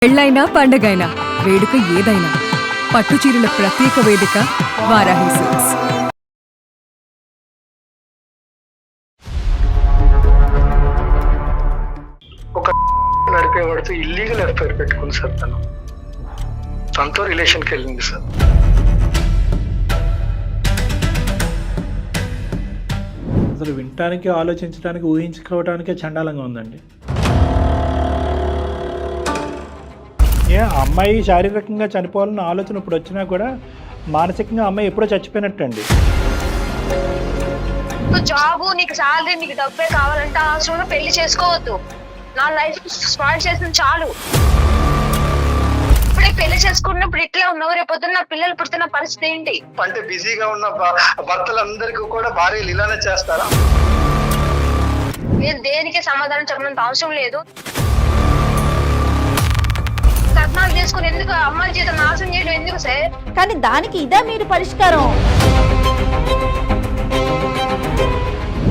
పెళ్ళైనా పండగైనా వేడుక ఏదైనా పట్టుచీరల ప్రత్యేక వేదిక వారాహి సిల్క్స్. ఒక నడిపేవాడితో ఇల్లీగల్ అఫైర్ పెట్టుకుంది సార్. తనతో రిలేషన్కి వెళ్ళింది సార్. అసలు వినటానికి ఆలోచించడానికి ఊహించుకోవడానికే చండాలంగా ఉందండి. అమ్మాయి శారీరకంగా చనిపోవాలన్న ఆలోచన ఇప్పుడు వచ్చినా కూడా మానసికంగా అమ్మాయి ఎప్పుడో చచ్చిపోయినట్టండి. జాబు, నీకు శాలరీ, నీకు డబ్బే కావాలంటే అవసరంగా పెళ్లి చేసుకోవద్దు. నా లైఫ్ స్పాయిల్ చేసిన చాలు. ఇప్పుడే పెళ్లి చేసుకున్నప్పుడు ఇట్లా ఉన్నావు, రేపొద్దున నా పిల్లలు పుట్టిన పరిస్థితి ఏంటి? అంటే బిజీగా ఉన్న భర్తలందరికీ కూడా భార్యలు ఇలానే చేస్తారా? నేను దేనికి సమాధానం చెప్పినంత అవసరం లేదు. కట్నాలు చేసుకుని ఎందుకు అమ్మాయి జీతం నాశనం చేయడం ఎందుకు సార్? కానీ దానికి ఇదే మీరు పరిష్కారం.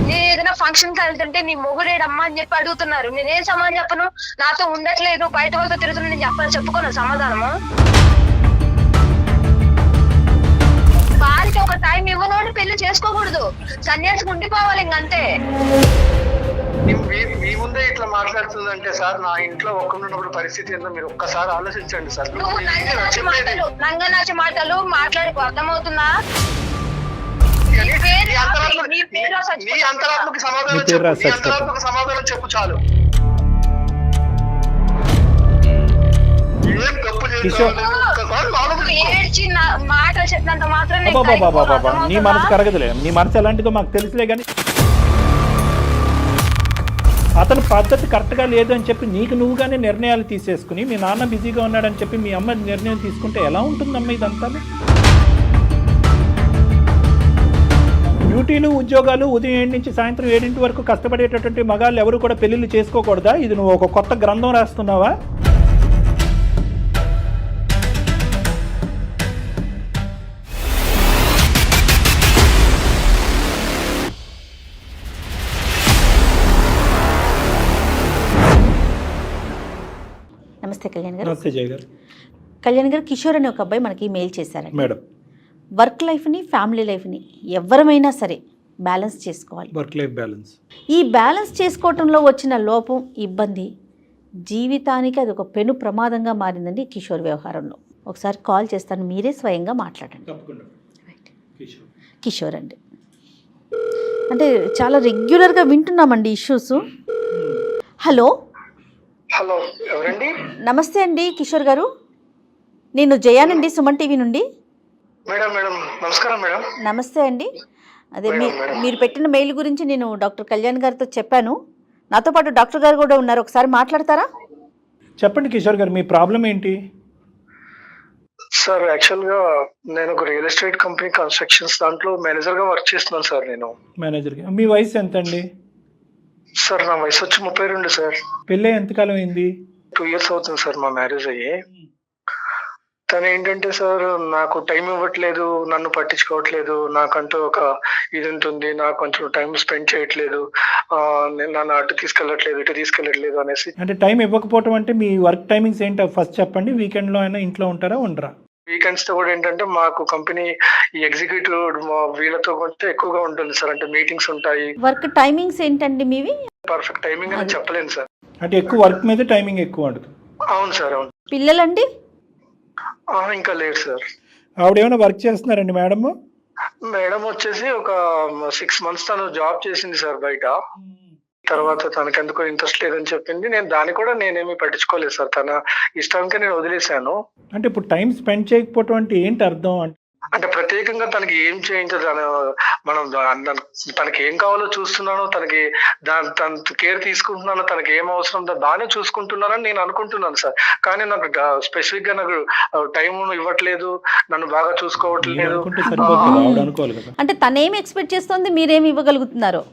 నేను ఏదైనా ఫంక్షన్ కి వెళ్తుంటే నీ మొగుడేడమ్మా అని చెప్పి అడుగుతున్నారు. నేనేం సమాధానం చెప్పను? నాతో ఉండట్లేదు, బయట వాళ్ళతో తిరుగుతున్నా, నేను చెప్పుకోను సమాధానము. వారికి ఒక టైం ఇవ్వనోడు పెళ్లి చేసుకోకూడదు, సన్యాసికి ఉండిపోవాలి ఇంకంతే. మీ ముందే ఇట్లా మాట్లాడుతుందంటే సార్, నా ఇంట్లో ఒక్కరున్నప్పుడు పరిస్థితి ఏందో మీరు ఒక్కసారి ఆలోచించండి సార్. నువ్వు నంగనాచి మాటలు మాట్లాడుకో, అర్థమవుతుందా? నీ అంతరాత్మకి సమాధానం చెప్పు చాలు. ఏం తప్పు ఏడ్చి మాటలు చెప్పినంత మాత్రం నీ మనసు కరగదులే, నీ మనసు ఎలాంటిదో మాకు తెలుసులే. కానీ అతను పద్ధతి కరెక్ట్గా లేదు అని చెప్పి నీకు నువ్వుగానే నిర్ణయాలు తీసేసుకుని, మీ నాన్న బిజీగా ఉన్నాడని చెప్పి మీ అమ్మ నిర్ణయం తీసుకుంటే ఎలా ఉంటుందమ్మా ఇదంతా? డ్యూటీలు, ఉద్యోగాలు, ఉదయం 7 నుంచి సాయంత్రం 7 వరకు కష్టపడేటటువంటి మగాళ్ళు ఎవరు కూడా పెళ్ళిళ్ళు చేసుకోకూడదా? ఇది నువ్వు ఒక కొత్త గ్రంథం రాస్తున్నావా? నమస్తే కళ్యాణ్ గారు. నమస్తే జయ గారు. కళ్యాణ్ గారు, కిషోర్ అనే ఒక అబ్బాయి మనకి మెయిల్ చేశారండి. మేడం, వర్క్ లైఫ్ని, ఫ్యామిలీ లైఫ్ని ఎవరమైనా సరే బ్యాలెన్స్ చేసుకోవాలి. Work life balance. ఈ బ్యాలెన్స్ చేసుకోవటంలో వచ్చిన లోపం, ఇబ్బంది జీవితానికి అది ఒక పెను ప్రమాదంగా మారిందండి కిషోర్ వ్యవహారంలో. ఒకసారి కాల్ చేస్తాను, మీరే స్వయంగా మాట్లాడండి. కిషోర్ అండి, అంటే చాలా రెగ్యులర్గా వింటున్నామండి ఇష్యూస్. హలో హలో, ఎవరండి? నమస్తే అండి కిషోర్ గారు, నేను జయానండి, సుమన్ టీవీ నుండి. మేడం మేడం నమస్కారం మేడం. నమస్తే అండి. అదే మీరు పెట్టిన మెయిల్ గురించి నేను డాక్టర్ కళ్యాణ్ గారితో చెప్పాను. నాతో పాటు డాక్టర్ గారు కూడా ఉన్నారు, ఒకసారి మాట్లాడతారా? చెప్పండి కిషోర్ గారు, మీ ప్రాబ్లం ఏంటి? సార్, యాక్చువల్గా నేను ఒక రియల్ ఎస్టేట్ కంపెనీ కన్స్ట్రక్షన్స్ దాంట్లో మేనేజర్గా వర్క్ చేస్తున్నాను సార్. నేను మేనేజర్గా. మీ వయసు ఎంత అండి? సార్, నా వయసు వచ్చి 32 సార్. పెళ్ళి ఎంతకాలం అయింది? 2 years అవుతుంది సార్ మా మ్యారేజ్ అయ్యి. తను ఏంటంటే సార్, నాకు టైం ఇవ్వట్లేదు, నన్ను పట్టించుకోవట్లేదు, నాకంటూ ఒక ఇది ఉంటుంది, నాకు కొంచెం టైం స్పెండ్ చేయట్లేదు, నన్ను అటు తీసుకెళ్ళట్లేదు, ఇటు తీసుకెళ్ళట్లేదు అనేసి. అంటే టైం ఇవ్వకపోవటం అంటే మీ వర్క్ టైమింగ్స్ ఏంటో ఫస్ట్ చెప్పండి. వీకెండ్లో అయినా ఇంట్లో ఉంటారా, ఉండరా? వీకెండ్స్ తో కూడా ఏంటంటే మాకు కంపెనీ ఈ ఎగ్జిక్యూటివ్ వీళ్ళతో కొంచెం ఎక్కువగా ఉంటుంది సార్. అంటే మీటింగ్స్ ఉంటాయి. వర్క్ టైమింగ్స్ ఏంటండి మీవి? పర్ఫెక్ట్ టైమింగ్ అని చెప్పలేను సార్. అంటే ఎక్కువ వర్క్ మీద టైమింగ్ ఎక్కువ ఉంటుంది. అవును సార్, అవును. పిల్లలండి? ఇంకా లేదు సార్. ఆవిడ ఏమైనా వర్క్ చేస్తున్నారండి మేడం? మేడం వచ్చేసి ఒక 6 months తను జాబ్ చేసింది సార్ బయట. తర్వాత తనకెందుకో ఇంట్రెస్ట్ లేదని చెప్పింది. నేనేమి పట్టించుకోలేదు సార్, తన ఇష్టంకే నేను వదిలేశాను. అంటే ఇప్పుడు టైం స్పెండ్ చేయకపోవటం అంటే ఏంటి అర్థం? అంటే ప్రత్యేకంగా తనకి ఏం చేయించదు, మనం తనకి ఏం కావాలో చూస్తున్నాను, తనకి తన కేర్ తీసుకుంటున్నాను, తనకి ఏం అవసరం బాగానే చూసుకుంటున్నానని నేను అనుకుంటున్నాను సార్. కానీ నాకు స్పెసిఫిక్ గా నాకు టైం ఇవ్వట్లేదు, నన్ను బాగా చూసుకోవట్లేదు. అంటే తనేమి ఎక్స్పెక్ట్ చేస్తుంది, మీరేమి ఇవ్వగలుగుతున్నారు?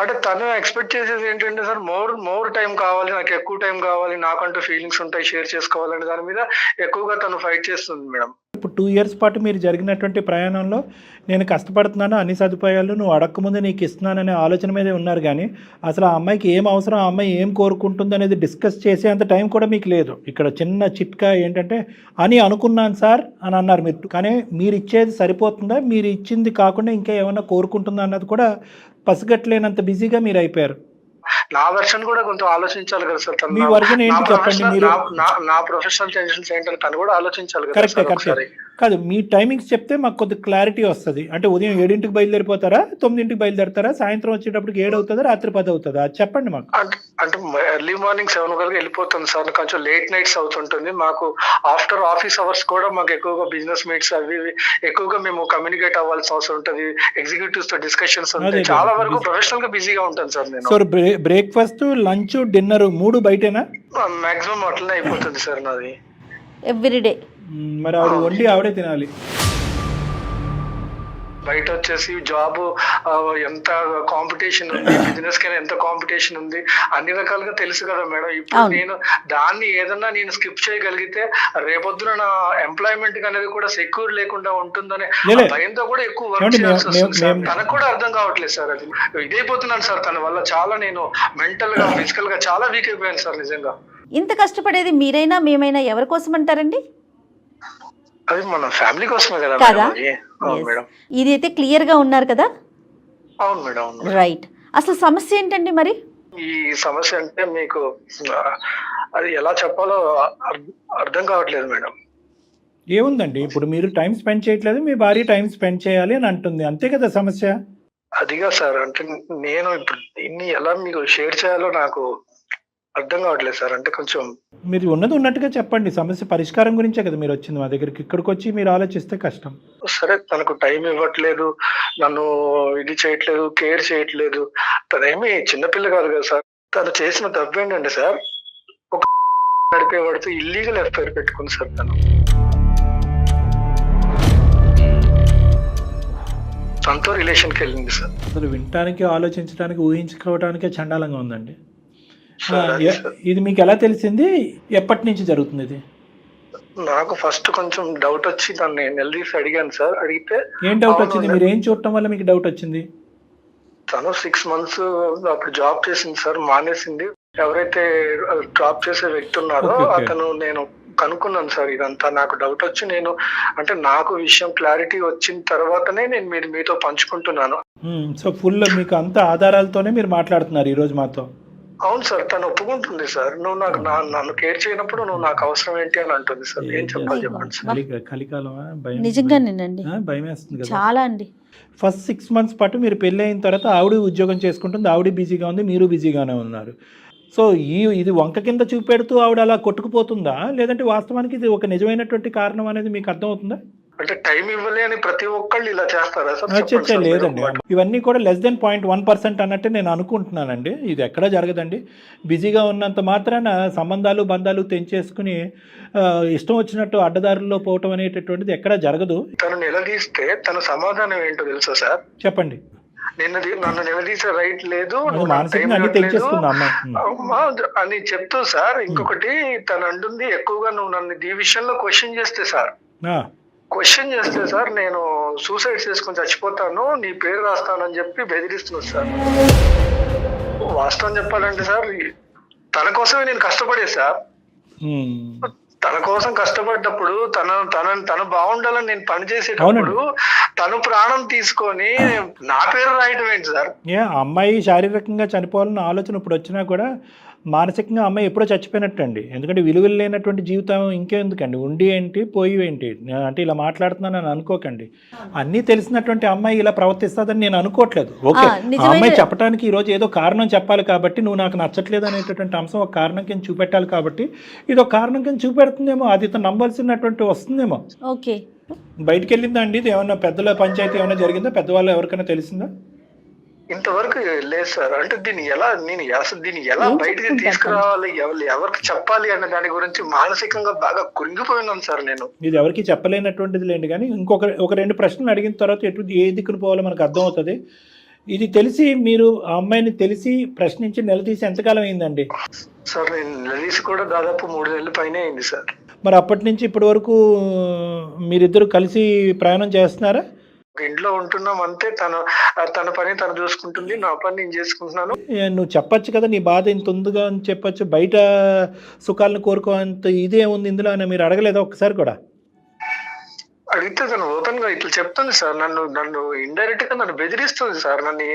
అంటే తను ఎక్స్పెక్ట్ చేసేది ఏంటంటే సార్, మోర్ టైం కావాలి, నాకు ఎక్కువ టైం కావాలి, నాకంటూ ఫీలింగ్స్ ఉంటాయి, షేర్ చేసుకోవాలనే దాని మీద ఎక్కువగా తను ఫైట్ చేస్తుంది మేడం. ఇప్పుడు 2 years పాటు మీరు జరిగినటువంటి ప్రయాణంలో నేను కష్టపడుతున్నాను, అన్ని సదుపాయాలు నువ్వు అడగకముందే నీకు ఇస్తున్నాననే ఆలోచన మీదే ఉన్నారు. కానీ అసలు ఆ అమ్మాయికి ఏం అవసరం, ఆ అమ్మాయి ఏం కోరుకుంటుంది అనేది డిస్కస్ చేసే అంత టైం కూడా మీకు లేదు. ఇక్కడ చిన్న చిట్కా ఏంటంటే అని అనుకున్నాను సార్ అని అన్నారు మీరు. కానీ మీరు ఇచ్చేది సరిపోతుందా, మీరు ఇచ్చింది కాకుండా ఇంకా ఏమన్నా కోరుకుంటుందా అన్నది కూడా పసిగట్టలేనంత బిజీగా మీరు అయిపోయారు. నా వెర్షన్ కూడా కొంచెం ఆలోచించాలి కదా సార్. మీ వర్షన్ ఏంటి చెప్పండి మీరు. నా ప్రొఫెషనల్ టెన్షన్స్ ఏంటంటే తను కూడా ఆలోచించాలి కదా. కరెక్ట్ కాదు, మీ టైమింగ్స్ చెప్తే మాకు కొద్ది క్లారిటీ వస్తుంది. అంటే ఉదయం 7ంటికి బయలుదేరిపోతారా, 9ంటికి బయలుదేరతారా, సాయంత్రం వచ్చేటప్పటికి 7 అవుతుందా, రాత్రి 10 అవుతుందా, అది చెప్పండి మాకు. అంటే ఎర్లీ మార్నింగ్ 7 వరకు వెళ్ళిపోతుంది సార్. కొంచెం లేట్ నైట్స్ అవుతుంటుంది మాకు. ఆఫ్టర్ ఆఫీస్ అవర్స్ కూడా మాకు ఎక్కువగా బిజినెస్ మీట్స్ అవి ఎక్కువగా మేము కమ్యూనికేట్ అవ్వాల్సిన అవసరం ఉంటుంది. ఎగ్జిక్యూటివ్స్ తో డిస్కషన్స్ ఉంటాయి. చాలా వరకు ప్రొఫెషనల్ గా బిజీగా ఉంటాను సార్ నేను. సో బ్రేక్ఫాస్ట్, లంచ్, డిన్నర్ 3 బయటేనా? మాక్సిమం అట్లనే అయిపోతుంది సార్ నాది ఎవ్రీడే. మరి ఆవిడ వండి ఆవిడే తినాలి. బయట వచ్చేసి జాబ్ ఎంత కాంపిటీషన్ ఉంది, బిజినెస్ కైనా ఎంత కాంపిటీషన్ ఉంది, అన్ని రకాలుగా తెలుసు కదా మేడం. ఇప్పుడు నేను దాన్ని ఏదన్నా నేను స్కిప్ చేయగలిగితే రేపొద్దున నా ఎంప్లాయ్మెంట్ అనేది కూడా సెక్యూర్ లేకుండా ఉంటుందనే భయంతో కూడా ఎక్కువ వర్క్ చేయాల్సి వస్తుంది సార్. తనకు కూడా అర్థం కావట్లేదు సార్. అది ఇదైపోతున్నాను సార్ తన వల్ల. చాలా నేను మెంటల్ గా, ఫిజికల్ గా చాలా వీక్ అయిపోయాను సార్ నిజంగా. ఇంత కష్టపడేది మీరైనా మేమైనా ఎవరి కోసం అంటారండి? అది మన ఫ్యామిలీ కోసమే కదా మేడం. ఇది అయితే క్లియర్ గా ఉన్నారు కదా? అవును మేడం. రైట్. అసలు సమస్య ఏంటండి మరి? ఈ సమస్య అంటే మీకు అది ఎలా చెప్పాలో అర్థం కావట్లేదు మేడం. ఏముందండి, ఇప్పుడు మీరు టైం స్పెండ్ చేయట్లేదు, మీ భార్య టైం స్పెండ్ చేయాలి అని అంటుంది, అంతే కదా సమస్య. అదిగా సార్, అంటే నేను ఇప్పుడు దీన్ని ఎలా మీకు షేర్ చేయాలో నాకు అర్థం కావట్లేదు సార్. అంటే కొంచెం మీరు ఉన్నది ఉన్నట్టుగా చెప్పండి. సమస్య పరిష్కారం గురించే కదా మీరు వచ్చింది మా దగ్గరికి. ఇక్కడికి వచ్చి మీరు ఆలోచిస్తే కష్టం. సరే, తనకు టైం ఇవ్వట్లేదు, నన్ను ఇది చేయట్లేదు, కేర్ చేయట్లేదు. తనేమి చిన్నపిల్ల కాదు కదా సార్. తను చేసిన తప్పు ఏంటంటే సార్, ఒక నడిపేవాడితో ఇల్లీగల్ ఎఫ్ఐఆర్ పెట్టుకుంది సార్. తనతో రిలేషన్కి వెళ్ళింది సార్. అసలు వినటానికి, ఆలోచించడానికి, ఊహించుకోవడానికే చండాలంగా ఉందండి. ఇది మీకు ఎలా తెలిసింది? ఎప్పటి నుంచి జరుగుతుంది ఇది? నాకు ఫస్ట్ కొంచెం డౌట్ వచ్చి దాన్ని నిలదీసి అడిగాను సార్. అడిగితే ఏం డౌట్ వచ్చింది? మీరు ఏం చూడటం వల్ల మీకు డౌట్ వచ్చింది? తను 6 months అప్పుడు జాబ్ చేసింది సార్, మానేసింది. ఎవరైతే జాబ్ చేసే వ్యక్తి ఉన్నారో అతను, నేను కనుక్కున్నాను సార్. ఇదంతా నాకు డౌట్ వచ్చి నేను, అంటే నాకు విషయం క్లారిటీ వచ్చిన తర్వాతనే నేను మీతో పంచుకుంటున్నాను. సో ఫుల్ మీకు అంత ఆధారాలతోనే మీరు మాట్లాడుతున్నారు ఈ రోజు మాతో? అవును సార్, తను ఒప్పుకుంటుంది సార్. నువ్వు నాకు నన్ను కేర్ చేయనప్పుడు నువ్వు నాకు అవసరం ఏంటి అని అంటుంది సార్. ఏం చెప్పాలి చెప్పండి సార్. కలికాలమా? నిజంగానేనండి, భయం వేస్తుంది కదా చాలా అండి. ఫస్ట్ 6 months పాటు మీరు పెళ్ళి అయిన తర్వాత ఆవిడ ఉద్యోగం చేసుకుంటుంది, ఆవిడ బిజీగా ఉంది, మీరు బిజీగానే ఉన్నారు. సో ఇది వంక కింద చూపెడుతూ ఆవిడ అలా కొట్టుకుపోతుందా, లేదంటే వాస్తవానికి ఇది ఒక నిజమైనటువంటి కారణం అనేది మీకు అర్థమవుతుందా? అంటే టైం ఇవ్వలే అని ప్రతి ఒక్కళ్ళు ఇలా చేస్తారా సార్? లేదండి, ఇవన్నీ కూడా <1% అన్నట్టు నేను అనుకుంటున్నానండి. ఇది ఎక్కడా జరగదండి. బిజీగా ఉన్నంత మాత్రాన సంబంధాలు, బంధాలు తెంచేసుకుని ఇష్టం వచ్చినట్టు అడ్డదారుల్లో పోవటం అనేటటువంటిది ఎక్కడా జరగదు. తను నిలదీస్తే తన సమాధానం ఏంటో తెలుసా సార్? చెప్పండి. నన్ను నిలదీసే రైట్ లేదు అని చెప్తూ సార్. ఇంకొకటి తను అంటుంది, ఎక్కువగా నువ్వు నన్ను ఈ విషయంలో క్వశ్చన్ చేస్తే సార్ నేను సూసైడ్ చేసుకుని చచ్చిపోతాను, నీ పేరు రాస్తానని చెప్పి బెదిరిస్తున్నాను సార్. వాస్తవం చెప్పాలంటే సార్, తన కోసమే నేను కష్టపడే సార్. తన కోసం కష్టపడ్డప్పుడు తను బాగుండాలని నేను పని చేసేటప్పుడు తను ప్రాణం తీసుకొని నా పేరు రాయటం ఏంటి సార్? అమ్మాయి శారీరకంగా చనిపోవాలన్న ఆలోచన ఇప్పుడు వచ్చినా కూడా మానసికంగా అమ్మాయి ఎప్పుడో చచ్చిపోయినట్టు అండి. ఎందుకంటే విలువలు లేనటువంటి జీవితం ఇంకెందుకండి, ఉండి ఏంటి పోయి ఏంటి. అంటే ఇలా మాట్లాడుతున్నానని అనుకోకండి. అన్నీ తెలిసినటువంటి అమ్మాయి ఇలా ప్రవర్తిస్తుందని నేను అనుకోవట్లేదు. ఓకే, ఆ అమ్మాయి చెప్పడానికి ఈరోజు ఏదో కారణం చెప్పాలి కాబట్టి, నువ్వు నాకు నచ్చట్లేదు అనేటటువంటి అంశం ఒక కారణం కింద చూపెట్టాలి కాబట్టి ఇది ఒక కారణం కింద చూపెడుతుందేమో, అది నమ్మాల్సినటువంటి వస్తుందేమో. ఓకే, బయటికి వెళ్ళిందా అండి? ఇది ఏమన్నా పెద్దల పంచాయతీ ఏమైనా జరిగిందా? పెద్దవాళ్ళు ఎవరికైనా తెలిసిందా? ఇంతవరకు లేదు సార్. అంటే దీన్ని ఎలా బయటకి తీసుకురావాలి, ఎవరికి చెప్పాలి అనే దాని గురించి మానసికంగా బాగా కృంగిపోయినాను సార్ నేను. ఇది ఎవరికి చెప్పలేనటువంటిది లేండి. కానీ ఒక 2 ప్రశ్నలు అడిగిన తర్వాత ఏ దిక్కును పోవాలో మనకు అర్థం అవుతుంది. ఇది తెలిసి మీరు ఆ అమ్మాయిని తెలిసి ప్రశ్నించి నిలదీసి ఎంతకాలం అయిందండి? సార్ నేను నిలదీసి కూడా దాదాపు 3 నెలల పైన అయింది సార్. మరి అప్పటి నుంచి ఇప్పటి వరకు మీరిద్దరు కలిసి ప్రయాణం చేస్తున్నారా? ఒక ఇంట్లో ఉంటున్నాం అంతే. తన పని తను చూసుకుంటుంది, నా పని నేను చేసుకుంటున్నాను. నువ్వు చెప్పచ్చు కదా నీ బాధ ఇంత ఉందిగా అని చెప్పచ్చు. బయట సుఖాలను కోరుకోంత ఇదే ఉంది ఇందులో అని మీరు అడగలేదా ఒక్కసారి కూడా? అడిగితే తను ఓపెన్ గా ఇట్లా చెప్తుంది సార్. నన్ను ఇండైరెక్ట్ గా నన్ను బెదిరిస్తుంది సార్. నన్ను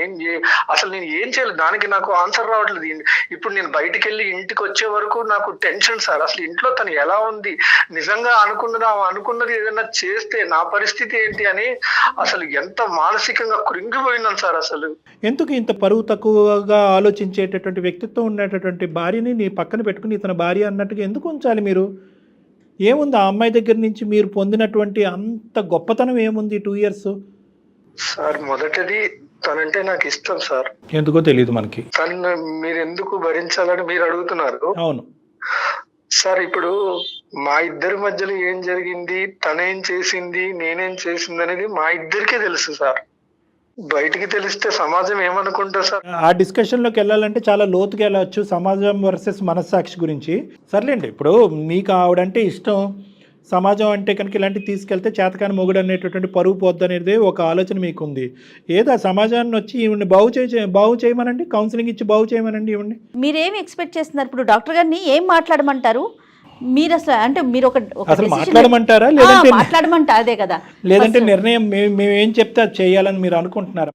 అసలు నేను ఏం చేయాలి, దానికి నాకు ఆన్సర్ రావట్లేదు. ఇప్పుడు నేను బయటికి వెళ్ళి ఇంటికి వచ్చే వరకు నాకు టెన్షన్ సార్. అసలు ఇంట్లో తను ఎలా ఉంది, నిజంగా అనుకున్నది ఏదైనా చేస్తే నా పరిస్థితి ఏంటి అని అసలు ఎంత మానసికంగా కృంగిపోయినాను సార్. అసలు ఎందుకు ఇంత పరువు తక్కువగా ఆలోచించేటటువంటి వ్యక్తిత్వం ఉండేటటువంటి భార్యని నీ పక్కన పెట్టుకుని ఇతని భార్య అన్నట్టుగా ఎందుకు ఉంచాలి మీరు? ఏముంది ఆ అమ్మాయి దగ్గర నుంచి మీరు పొందినటువంటి అంత గొప్పతనం ఏముంది 2 years? సార్ మొదటిది తనంటే నాకు ఇష్టం సార్. ఎందుకో తెలియదు మనకి. తను మీరు ఎందుకు భరించాలని మీరు అడుగుతున్నారు. అవును సార్, ఇప్పుడు మా ఇద్దరి మధ్యలో ఏం జరిగింది, తనేం చేసింది, నేనేం చేసింది అనేది మా ఇద్దరికే తెలుసు సార్. బయటికి తెలిస్తే సమాజం ఏమనుకుంటా సార్? ఆ డిస్కషన్లోకి వెళ్ళాలంటే చాలా లోతుగా వెళ్ళవచ్చు, సమాజం వర్సెస్ మనస్సాక్షి గురించి. సర్లేండి, ఇప్పుడు మీకు ఆవిడంటే ఇష్టం, సమాజం అంటే కనుక ఇలాంటివి తీసుకెళ్తే చేతకాని మొగుడు అనేటటువంటి పరువు పోద్దు అనేది ఒక ఆలోచన మీకు ఉంది. ఏదో ఆ సమాజాన్ని వచ్చి ఈవిడ్ని బాగు చేయమనండి, కౌన్సిలింగ్ ఇచ్చి బాగు చేయమనండి ఈవిడ్ని. మీరేమి ఎక్స్పెక్ట్ చేస్తున్నారు? ఇప్పుడు డాక్టర్ గారిని ఏం మాట్లాడమంటారు మీరు? అసలు అంటే మీరు అసలు మాట్లాడమంటారా లేదంటే మాట్లాడమంటారు అదే కదా, లేదంటే నిర్ణయం మేము ఏం చెప్తే అది చేయాలని మీరు అనుకుంటున్నారా?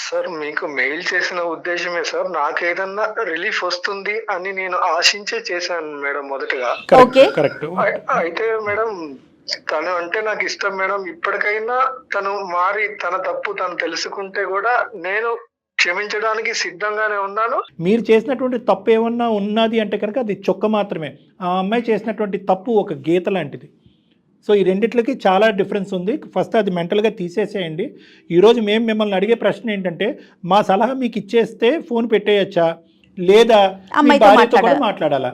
సార్, మీకు మెయిల్ చేసిన ఉద్దేశమే సార్, నాకు ఏదన్నా రిలీఫ్ వస్తుంది అని నేను ఆశించే చేశాను మేడం మొదటగా. కరెక్ట్. అయితే మేడం తను అంటే నాకు ఇష్టం మేడం. ఇప్పటికైనా తను మారి తన తప్పు తను తెలుసుకుంటే కూడా నేను క్షమించడానికి సిద్ధంగానే ఉన్నాను. మీరు చేసినటువంటి తప్పు ఏమన్నా ఉన్నది అంటే కనుక అది చొక్క మాత్రమే. ఆ అమ్మాయి చేసినటువంటి తప్పు ఒక గీత లాంటిది. సో ఈ రెండిట్లకి చాలా డిఫరెన్స్ ఉంది. ఫస్ట్ అది మెంటల్గా తీసేసేయండి. ఈరోజు మేము మిమ్మల్ని అడిగే ప్రశ్న ఏంటంటే, మా సలహా మీకు ఇచ్చేస్తే ఫోన్ పెట్టేయచ్చా లేదా మీ భార్యతో కూడా మాట్లాడాలా?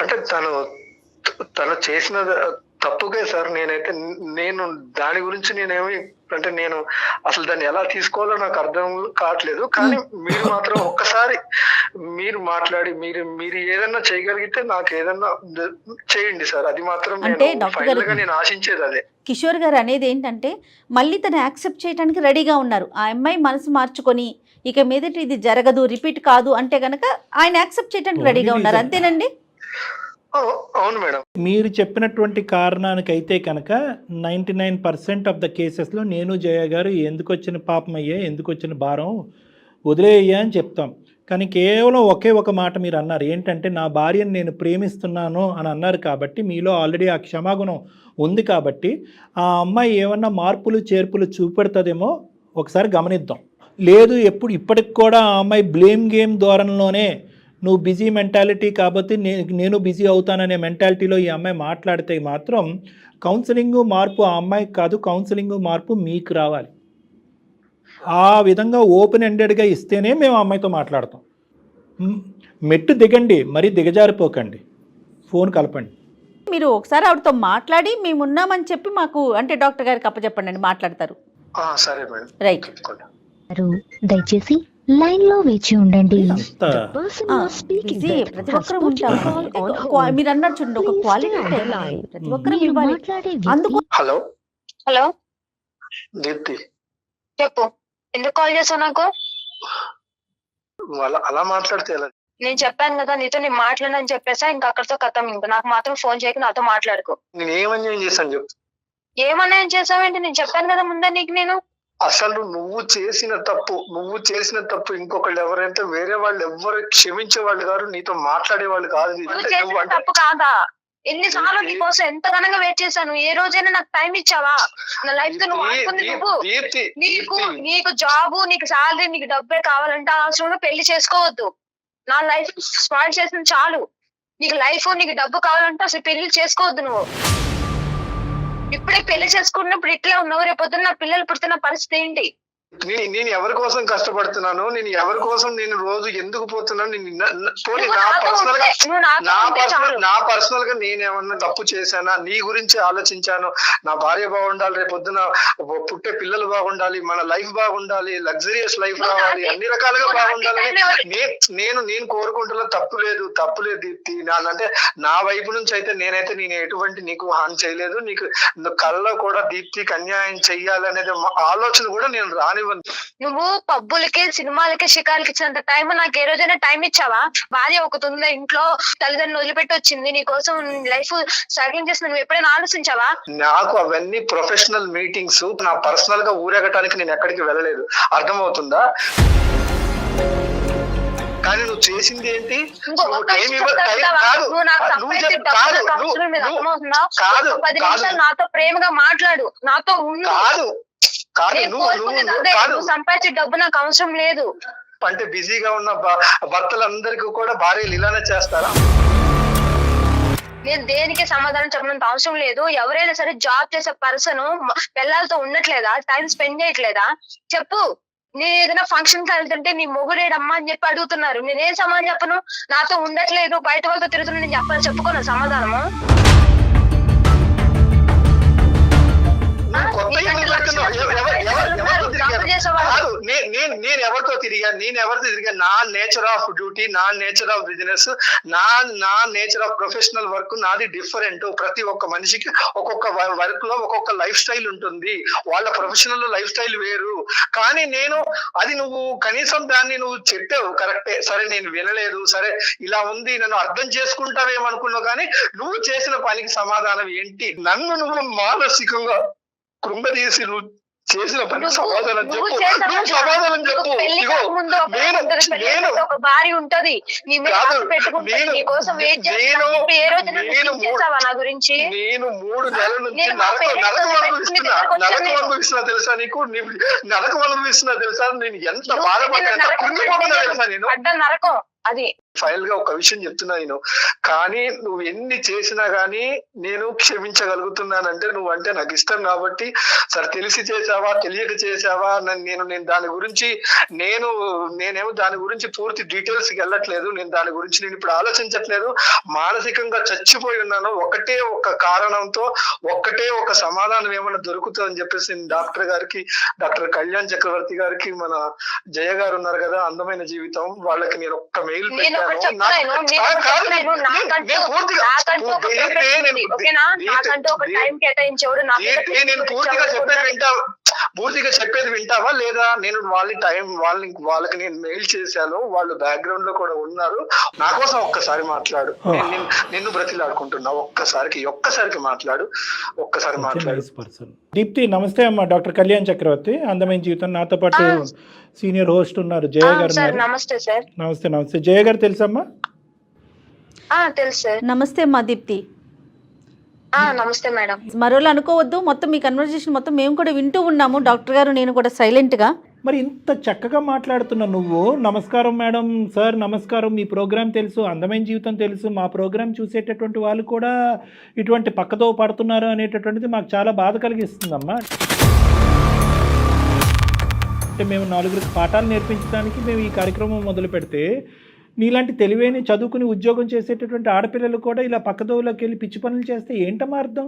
అంటే తను చేసిన తప్పుకే సార్. నేను దాని గురించి నేనేమి అంటే నేను అసలు దాన్ని ఎలా తీసుకోవాలో నాకు అర్థం కావట్లేదు. కానీ మీరు మాత్రం ఒక్కసారి మీరు మాట్లాడి మీరు ఏదన్నా చేయగలిగితే నాకు ఏదన్నా చేయండి సార్. అది మాత్రం నేను ఆశించేది అదే. కిషోర్ గారు అనేది ఏంటంటే మళ్ళీ తను యాక్సెప్ట్ చేయడానికి రెడీగా ఉన్నారు. ఆ అమ్మాయి మనసు మార్చుకొని ఇక మీదట ఇది జరగదు, రిపీట్ కాదు అంటే కనుక ఆయన యాక్సెప్ట్ చేయడానికి రెడీగా ఉన్నారు. అంతేనండి? అవును మేడం. మీరు చెప్పినటువంటి కారణానికైతే కనుక 99% ఆఫ్ ద కేసెస్లో నేను జయ గారు ఎందుకు వచ్చిన పాపం అయ్యా, ఎందుకు వచ్చిన భారం వదిలేయ్యా అని చెప్తాం. కానీ కేవలం ఒకే ఒక మాట మీరు అన్నారు ఏంటంటే, నా భార్యను నేను ప్రేమిస్తున్నాను అని అన్నారు. కాబట్టి మీలో ఆల్రెడీ ఆ క్షమాగుణం ఉంది. కాబట్టి ఆ అమ్మాయి ఏమన్నా మార్పులు చేర్పులు చూపెడుతుందేమో ఒకసారి గమనిద్దాం. లేదు ఇప్పటికి కూడా ఆ అమ్మాయి బ్లేమ్ గేమ్ ధోరణిలోనే నువ్వు బిజీ మెంటాలిటీ కాబట్టి నేను బిజీ అవుతాననే మెంటాలిటీలో ఈ అమ్మాయి మాట్లాడితే మాత్రం కౌన్సిలింగ్ మార్పు ఆ అమ్మాయికి కాదు, కౌన్సిలింగ్ మార్పు మీకు రావాలి. ఆ విధంగా ఓపెన్ ఎండెడ్గా ఇస్తేనే మేము అమ్మాయితో మాట్లాడతాం. మెట్టు దిగండి, మరీ దిగజారిపోకండి, ఫోన్ కలపండి. మీరు ఒకసారి ఆవిడతో మాట్లాడి మేమున్నామని చెప్పి మాకు అంటే డాక్టర్ గారికి అప్పచెప్పండి అండి, మాట్లాడతారు. సరే మేడం. రైట్. దయచేసి లైన్ లో వేచి ఉండండి. ప్రతి ఒక్కరు మీరు అన్నారు చూడండి, ఒక క్వాలిటీ ప్రతి ఒక్కరు ఇవ్వాలి. అందుకు హలో హలో దీప్తి, చెప్పు, ఎందుకు కాల్ చేసావు నాకు? అలా మాట్లాడితే ఎలా? నేను చెప్పాను కదా నీతో, నేను మాట్లాడని చెప్పేసా, ఇంకా అక్కడితో కథం. ఇంకా నాకు మాత్రం ఫోన్ చేయక నాతో మాట్లాడుకో. నేను ఏమన్యాయం చేశాను చెప్పు. ఏమన్నా చేసావేంటి? నేను చెప్పాను కదా ముందే నీకు. నేను అసలు నువ్వు చేసిన తప్పు ఇంకొకళ్ళు ఎవరైతే వేరే వాళ్ళు ఎవ్వరు క్షమించే వాళ్ళు కాదు, నీతో మాట్లాడే వాళ్ళు కాదు. తప్పు కాదా? ఎన్నిసార్లు నీకోసం ఎంత ఘనంగా వెయిట్ చేశాను. ఏ రోజైనా నాకు టైం ఇచ్చావా? నా లైఫ్ తో నువ్వు ఆడుకుంది నువ్వు. నీకు జాబు, నీకు శాలరీ, నీకు డబ్బే కావాలంటే అవసరంలో పెళ్లి చేసుకోవద్దు. నా లైఫ్ స్పాయిల్ చేసిన చాలు. నీకు లైఫ్, నీకు డబ్బు కావాలంటే అసలు పెళ్లి చేసుకోవద్దు. నువ్వు ఇప్పుడే పెళ్లి చేసుకున్నప్పుడు ఇట్లా ఉన్నావు, రేపొద్దున నా పిల్లలు పుడుతున్న పరిస్థితి ఏంటి? నేను ఎవరి కోసం కష్టపడుతున్నాను, నేను ఎవరి కోసం నేను రోజు ఎందుకు పోతున్నాను, నా పర్సనల్ గా నేనేమన్నా తప్పు చేశానా, నీ గురించి ఆలోచించాను. నా భార్య బాగుండాలి, రేపు పొద్దున పుట్టే పిల్లలు బాగుండాలి, మన లైఫ్ బాగుండాలి, లగ్జరియస్ లైఫ్ రావాలి, అన్ని రకాలుగా బాగుండాలని నేను కోరుకుంటున్నా. తప్పులేదు దీప్తి. అంటే నా వైపు నుంచి అయితే నేను ఎటువంటి నీకు హాని చేయలేదు. నీకు కళ్ళలో కూడా దీప్తికి అన్యాయం చెయ్యాలనేది ఆలోచన కూడా నేను రానివ్వను. నువ్వు పబ్బులకి, సినిమాలకి, షికార్లకి ఇచ్చినంత టైం నాకు ఏ రోజైనా టైం ఇచ్చావా? భార్య ఒకటి ఉందా ఇంట్లో, తల్లిదండ్రులు వదిలిపెట్టి వచ్చింది, నీ కోసం లైఫ్ స్ట్రగ్లింగ్ చేసిన నువ్వు ఎప్పుడైనా ఆలోచించావా? నాకు అవన్నీ ప్రొఫెషనల్ మీటింగ్స్. నా పర్సనల్ గా ఊరేగటానికి నేను ఎక్కడికి వెళ్ళలేదు. అర్థమవుతుందా? కానీ నువ్వు చేసింది ఏంటి? నాతో ప్రేమగా మాట్లాడు, నాతో సంపాదించే డబ్బు నాకు అవసరం లేదు. అంటే బిజీగా ఉన్న భర్తలందరికీ కూడా భార్యలు ఇలానే చేస్తారా? నేను దేనికి సమాధానం చెప్పినంత అవసరం లేదు. ఎవరైనా సరే జాబ్ చేసే పర్సన్ పిల్లలతో ఉండట్లేదా, టైం స్పెండ్ చేయట్లేదా? చెప్పు. నేను ఏదైనా ఫంక్షన్ కి వెళ్తుంటే నీ మొగుడేడమ్మా అని చెప్పి అడుగుతున్నారు, నేనేం సమాధానం చెప్పను? నాతో ఉండట్లేదు, బయట వాళ్ళతో తిరుగుతున్నా, నేను చెప్పుకోను సమాధానము. నేను ఎవరితో తిరిగా నా నేచర్ ఆఫ్ డ్యూటీ, నా నేచర్ ఆఫ్ బిజినెస్, నా నేచర్ ఆఫ్ ప్రొఫెషనల్ వర్క్ నాది డిఫరెంట్. ప్రతి ఒక్క మనిషికి ఒక్కొక్క వర్క్ లో ఒక్కొక్క లైఫ్ స్టైల్ ఉంటుంది. వాళ్ళ ప్రొఫెషనల్ లైఫ్ స్టైల్ వేరు. కానీ అది నువ్వు కనీసం దాన్ని నువ్వు చెప్పావు, కరెక్టే, సరే నేను వినలేదు, సరే ఇలా ఉంది, నన్ను అర్థం చేసుకుంటావేమనుకున్నావు. కానీ నువ్వు చేసిన పనికి సమాధానం ఏంటి? నన్ను నువ్వు మానసికంగా కృంగదీసి నువ్వు చేసిన పని సమాధానం చెప్పు. సమాధానం చెప్పు. ఒక భార్య ఉంటది, నేను 3 నెలల నుంచి నరకం అనుభవిస్తున్నా తెలుసా నీకు? నరకం అనుభవిస్తున్నా తెలుసా? నేను ఎంత బాధపడ్డా, ఎంత కృంగిపోతున్నా తెలుసా? నేను నరకం అది ఫైల్ గా ఒక విషయం చెప్తున్నా నేను. కానీ నువ్వు ఎన్ని చేసినా గానీ నేను క్షమించగలుగుతున్నానంటే నువ్వంటే నాకు ఇష్టం కాబట్టి. సరే తెలిసి చేసావా, తెలియక చేసావా, నేను దాని గురించి నేనేమో దాని గురించి పూర్తి డీటెయిల్స్ కి వెళ్ళట్లేదు. నేను దాని గురించి నేను ఇప్పుడు ఆలోచించట్లేదు. మానసికంగా చచ్చిపోయి ఉన్నాను. ఒకటే ఒక కారణంతో, ఒకటే ఒక సమాధానం ఏమైనా దొరుకుతుందని చెప్పేసి నేను డాక్టర్ కళ్యాణ్ చక్రవర్తి గారికి, మన జయ గారు ఉన్నారు కదా, అందమైన జీవితం, వాళ్ళకి నేను ఒక్క మెయిల్ పెట్టాను. పూర్తిగా చెప్పేది వింటావా లేదా? నేను వాళ్ళకి నేను మెయిల్ చేశాను. వాళ్ళు బ్యాక్గ్రౌండ్ లో కూడా ఉన్నారు. నా కోసం ఒక్కసారి మాట్లాడు. నిన్ను బ్రతిలాడుకుంటున్నా. ఒక్కసారికి మాట్లాడు. దీప్తి నమస్తే అమ్మా. డాక్టర్ కళ్యాణ్ చక్రవర్తి, అందమైన జీవితం. నాతో పాటు సీనియర్ హోస్ట్ ఉన్నారు, జయ గారు. నమస్తే సార్. నమస్తే. జయ గారు తెలుసమ్మా? తెలుసు సార్. నమస్తే అమ్మా దీప్తి. నమస్తే మేడం. మరోలా అనుకోవద్దు, మొత్తం మీ కన్వర్జేషన్ మొత్తం మేము కూడా వింటూ ఉన్నాము, డాక్టర్ గారు నేను కూడా సైలెంట్ గా. మరి ఇంత చక్కగా మాట్లాడుతున్నా నువ్వు. నమస్కారం మేడం, సార్ నమస్కారం, మీ ప్రోగ్రామ్ తెలుసు, అందమైన జీవితం తెలుసు, మా ప్రోగ్రామ్ చూసేటటువంటి వాళ్ళు కూడా ఇటువంటి పక్కతో పడుతున్నారు అనేటటువంటిది మాకు చాలా బాధ కలిగిస్తుందమ్మా. అంటే మేము 4 పాఠాలు నేర్పించడానికి మేము ఈ కార్యక్రమం మొదలు పెడితే, నీలాంటి తెలివైన చదువుకుని ఉద్యోగం చేసేటటువంటి ఆడపిల్లలు కూడా ఇలా పక్కదోవలోకి వెళ్ళి పిచ్చి పనులు చేస్తే ఏంటమ్మా అర్థం?